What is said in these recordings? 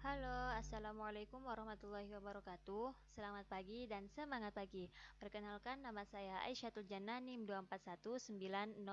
Halo, Assalamualaikum warahmatullahi wabarakatuh. Selamat pagi dan semangat pagi. Perkenalkan, nama saya Aisyatul Jannah NIM 24190008.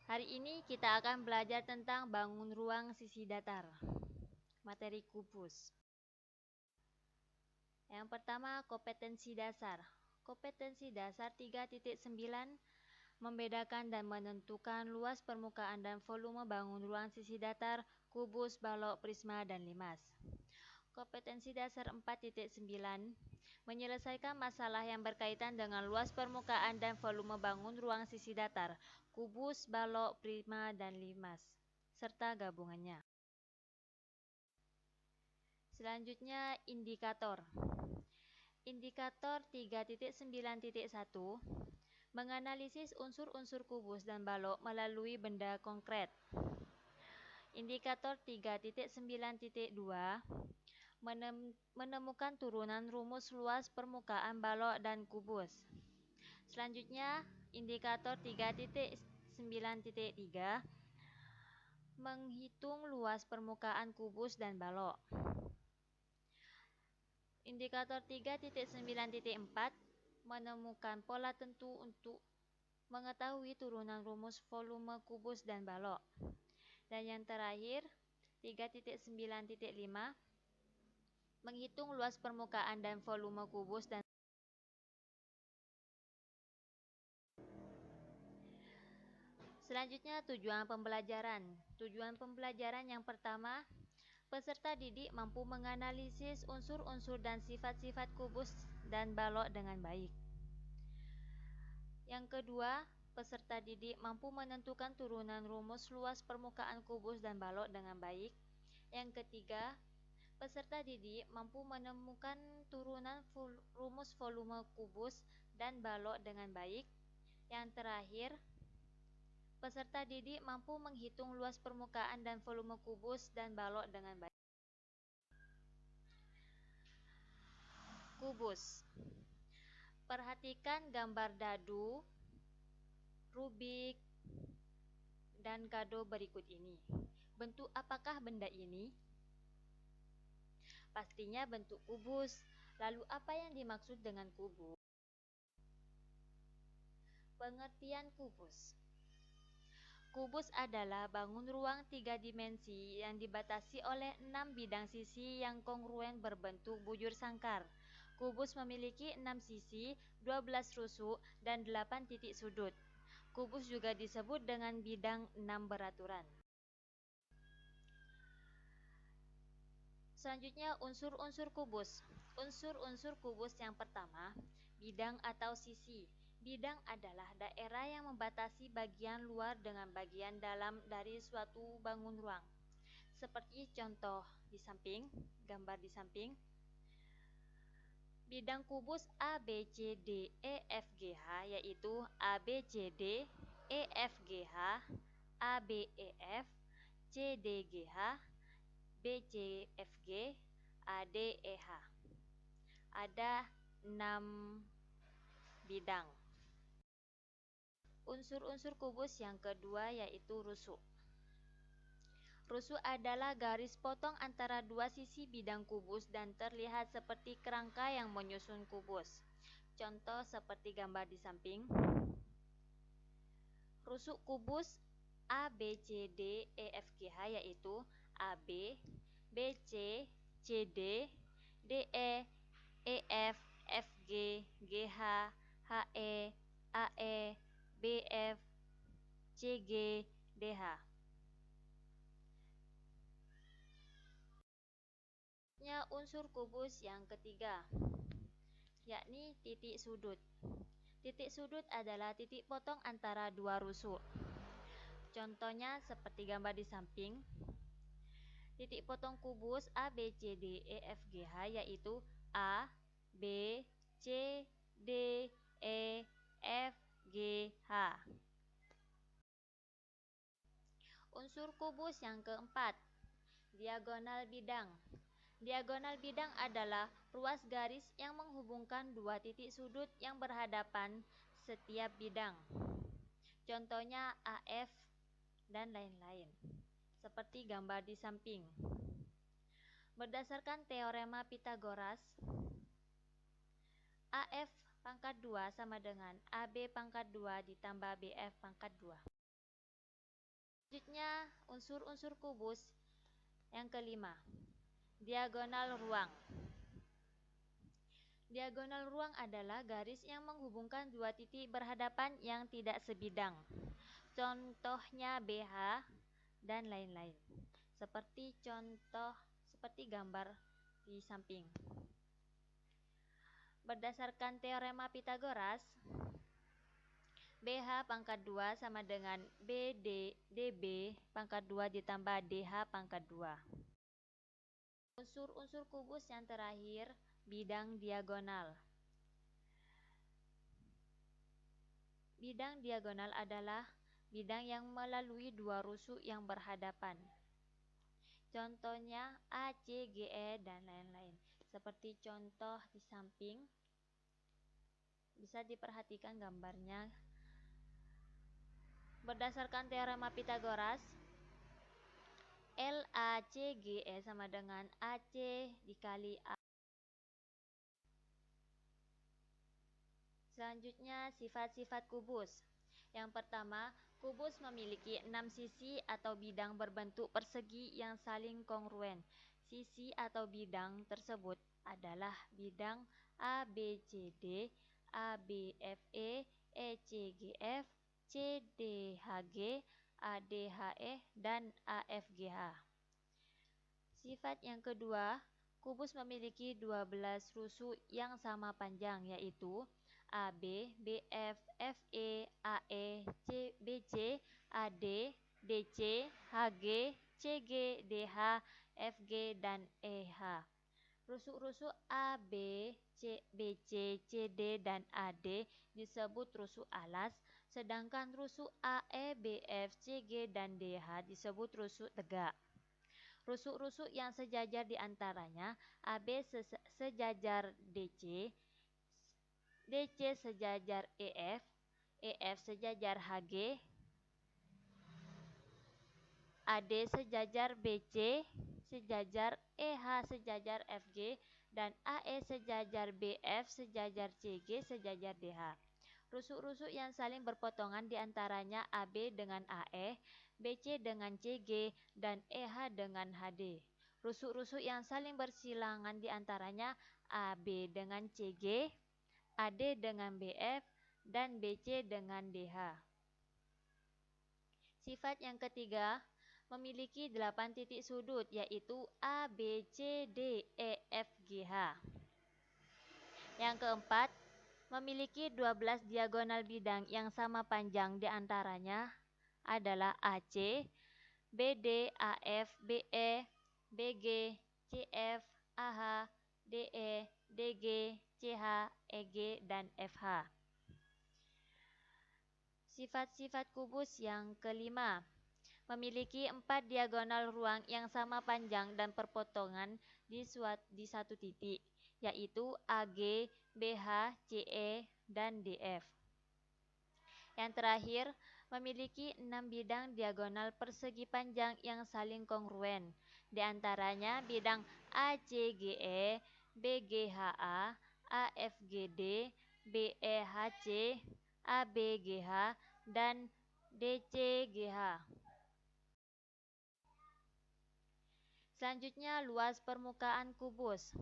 Hari ini kita akan belajar tentang bangun ruang sisi datar. Materi kubus. Yang pertama, kompetensi dasar. Kompetensi dasar 3.9 membedakan dan menentukan luas permukaan dan volume bangun ruang sisi datar, kubus, balok, prisma, dan limas. Kompetensi dasar 4.9 menyelesaikan masalah yang berkaitan dengan luas permukaan dan volume bangun ruang sisi datar, kubus, balok, prisma, dan limas, serta gabungannya. Selanjutnya, indikator. Indikator 3.9.1 menganalisis unsur-unsur kubus dan balok melalui benda konkret. Indikator 3.9.2 menemukan turunan rumus luas permukaan balok dan kubus. Selanjutnya, indikator 3.9.3 menghitung luas permukaan kubus dan balok. Indikator 3.9.4 menemukan pola tentu untuk mengetahui turunan rumus volume kubus dan balok. Dan yang terakhir, 3.9.5 menghitung luas permukaan dan volume kubus dan selanjutnya tujuan pembelajaran. Tujuan pembelajaran yang pertama, peserta didik mampu menganalisis unsur-unsur dan sifat-sifat kubus dan balok dengan baik. Yang kedua, peserta didik mampu menentukan turunan rumus luas permukaan kubus dan balok dengan baik. Yang ketiga, peserta didik mampu menemukan turunan rumus volume kubus dan balok dengan baik. Yang terakhir, peserta didik mampu menghitung luas permukaan dan volume kubus dan balok dengan baik. Kubus. Perhatikan gambar dadu, Rubik, dan kado berikut ini. Bentuk apakah benda ini? Pastinya bentuk kubus. Lalu apa yang dimaksud dengan kubus? Pengertian kubus. Kubus adalah bangun ruang 3 dimensi yang dibatasi oleh 6 bidang sisi yang kongruen berbentuk bujur sangkar. Kubus memiliki 6 sisi, 12 rusuk, dan 8 titik sudut. Kubus juga disebut dengan bidang 6 beraturan. Selanjutnya, unsur-unsur kubus. Unsur-unsur kubus yang pertama, bidang atau sisi. Bidang adalah daerah yang membatasi bagian luar dengan bagian dalam dari suatu bangun ruang. Seperti contoh di samping, gambar di samping. Bidang kubus A, B, C, D, E, F, G, H yaitu A, B, C, D, E, F, G, H, A, B, E, F, C, D, G, H, B, C, F, G, A, D, E, H. Ada 6 bidang. Unsur-unsur kubus yang kedua yaitu rusuk. Rusuk adalah garis potong antara dua sisi bidang kubus dan terlihat seperti kerangka yang menyusun kubus. Contoh seperti gambar di samping. Rusuk kubus A, B, C, D, E, F, G, H yaitu AB, BC, CD, DE, EF, FG, GH, HE, AE, BF, CG, DH. Unsur kubus yang ketiga, yakni titik sudut. Titik sudut adalah titik potong antara dua rusuk. Contohnya seperti gambar di samping. Titik potong kubus A, B, C, D, E, F, G, H yaitu A, B, C, D, E, F, G, H. Unsur kubus yang keempat, diagonal bidang. Diagonal bidang adalah ruas garis yang menghubungkan dua titik sudut yang berhadapan setiap bidang. Contohnya AF dan lain-lain. seperti gambar di samping. Berdasarkan teorema Pythagoras, AF pangkat 2 sama dengan AB pangkat 2 ditambah BF pangkat 2. Selanjutnya, unsur-unsur kubus yang kelima, diagonal ruang. Diagonal ruang adalah garis yang menghubungkan dua titik berhadapan yang tidak sebidang. Contohnya BH dan lain-lain. Seperti gambar di samping. Berdasarkan teorema Pythagoras, BH pangkat 2 sama dengan DB pangkat 2 ditambah DH pangkat 2. Unsur-unsur kubus yang terakhir, bidang diagonal. Bidang diagonal adalah bidang yang melalui dua rusuk yang berhadapan. Contohnya ACGE dan lain-lain. Seperti contoh di samping, bisa diperhatikan gambarnya. Berdasarkan teorema Pythagoras, LACGE sama dengan AC dikali A. Selanjutnya, sifat-sifat kubus. Yang pertama, kubus memiliki 6 sisi atau bidang berbentuk persegi yang saling kongruen. Sisi atau bidang tersebut adalah bidang ABCD, ABFE, ECGF, CDHG, ADHE, dan AFGH. Sifat yang kedua, kubus memiliki 12 rusuk yang sama panjang, yaitu AB, BF, FE, AE, BC, AD, DC, HG, CG, DH, FG, dan EH. Rusuk-rusuk AB, BC, CD, dan AD disebut rusuk alas, sedangkan rusuk AE, BF, CG, dan DH disebut rusuk tegak. Rusuk-rusuk yang sejajar di antaranya AB sejajar DC, DC sejajar EF, EF sejajar HG, AD sejajar BC, sejajar EH sejajar FG, dan AE sejajar BF sejajar CG sejajar DH. Rusuk-rusuk yang saling berpotongan di antaranya AB dengan AE, BC dengan CG, dan EH dengan HD. Rusuk-rusuk yang saling bersilangan di antaranya AB dengan CG, AD dengan BF, dan BC dengan DH. Sifat yang ketiga, memiliki 8 titik sudut, yaitu A, B, C, D, E, F, G, H. Yang keempat, memiliki 12 diagonal bidang yang sama panjang, di antaranya adalah AC, BD, AF, BE, BG, CF, AH, DE, DG, CH, EG, dan FH. Sifat-sifat kubus yang kelima, memiliki 4 diagonal ruang yang sama panjang dan perpotongan di satu titik, yaitu AG, BH, CE, dan DF. Yang terakhir, memiliki 6 bidang diagonal persegi panjang yang saling kongruen, di antaranya bidang ACGE, BGHA, AFGD, BEHC, ABGH, dan DCGH. Selanjutnya, luas permukaan kubus.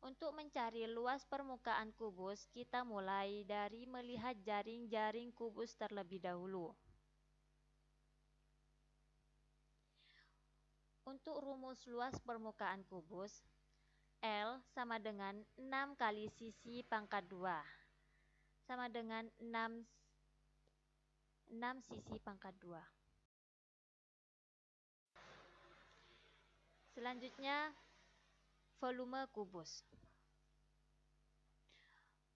Untuk mencari luas permukaan kubus, kita mulai dari melihat jaring-jaring kubus terlebih dahulu. Untuk rumus luas permukaan kubus, L sama dengan 6 kali sisi pangkat 2, sama dengan 6 sisi pangkat 2. Selanjutnya, volume kubus.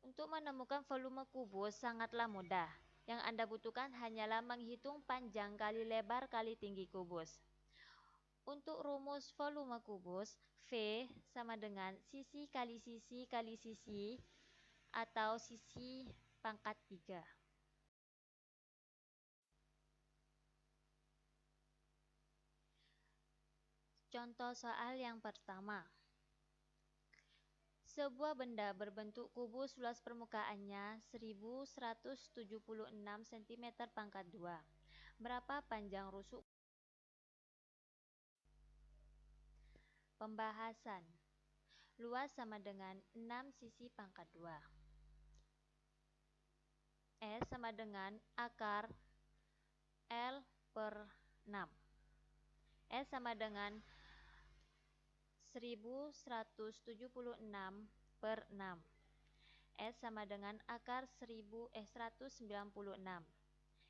Untuk menemukan volume kubus sangatlah mudah. Yang Anda butuhkan hanyalah menghitung panjang kali lebar kali tinggi kubus. Untuk rumus volume kubus, V sama dengan sisi kali sisi atau sisi pangkat 3. Contoh soal yang pertama. Sebuah benda berbentuk kubus luas permukaannya 1176 cm pangkat 2. Berapa panjang rusuk? Pembahasan. Luas sama dengan 6 sisi pangkat 2. S sama dengan akar L per 6. S sama dengan 1176 per 6. S sama dengan akar 196.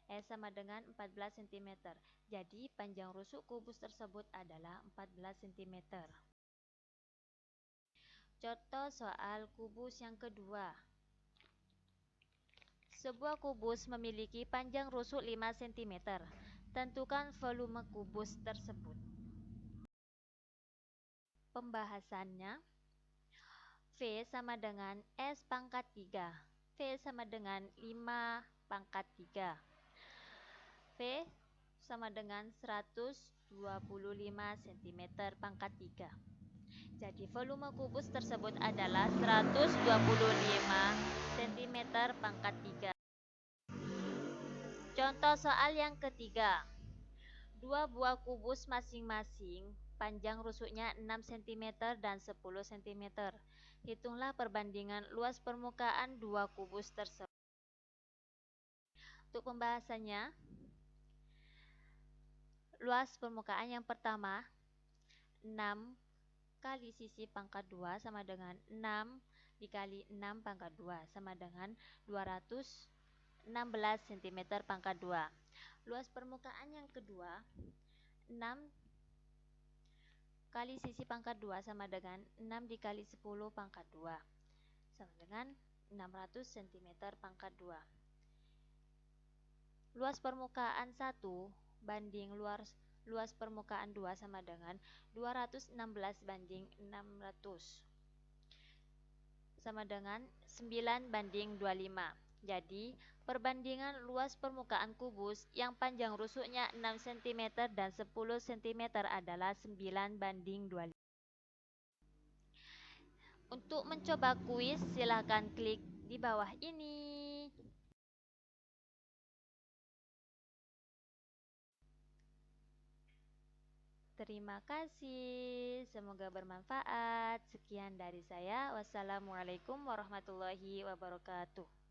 S sama dengan 14 cm. Jadi panjang rusuk kubus tersebut adalah 14 cm. Contoh soal kubus yang kedua. Sebuah kubus memiliki panjang rusuk 5 cm. Tentukan volume kubus tersebut. Pembahasannya. V sama dengan S pangkat 3. V sama dengan 5 pangkat 3. V sama dengan 125 cm pangkat 3. Jadi volume kubus tersebut adalah 125 cm pangkat 3. Contoh soal yang ketiga. Dua buah kubus masing-masing panjang rusuknya 6 cm dan 10 cm. Hitunglah perbandingan luas permukaan dua kubus tersebut. Untuk pembahasannya, luas permukaan yang pertama 6 kali sisi pangkat 2 sama dengan 6 dikali 6 pangkat 2 sama dengan 216 cm pangkat 2. Luas permukaan yang kedua 6 kali sisi pangkat 2 sama dengan 6 dikali 10 pangkat 2 sama dengan 600 cm pangkat 2. Luas permukaan 1 banding luas permukaan 2 sama dengan 216 banding 600 sama dengan 9 banding 25. Jadi perbandingan luas permukaan kubus yang panjang rusuknya 6 cm dan 10 cm adalah 9 banding 25. Untuk mencoba kuis silakan klik di bawah ini. Terima kasih, semoga bermanfaat. Sekian dari saya. Wassalamualaikum warahmatullahi wabarakatuh.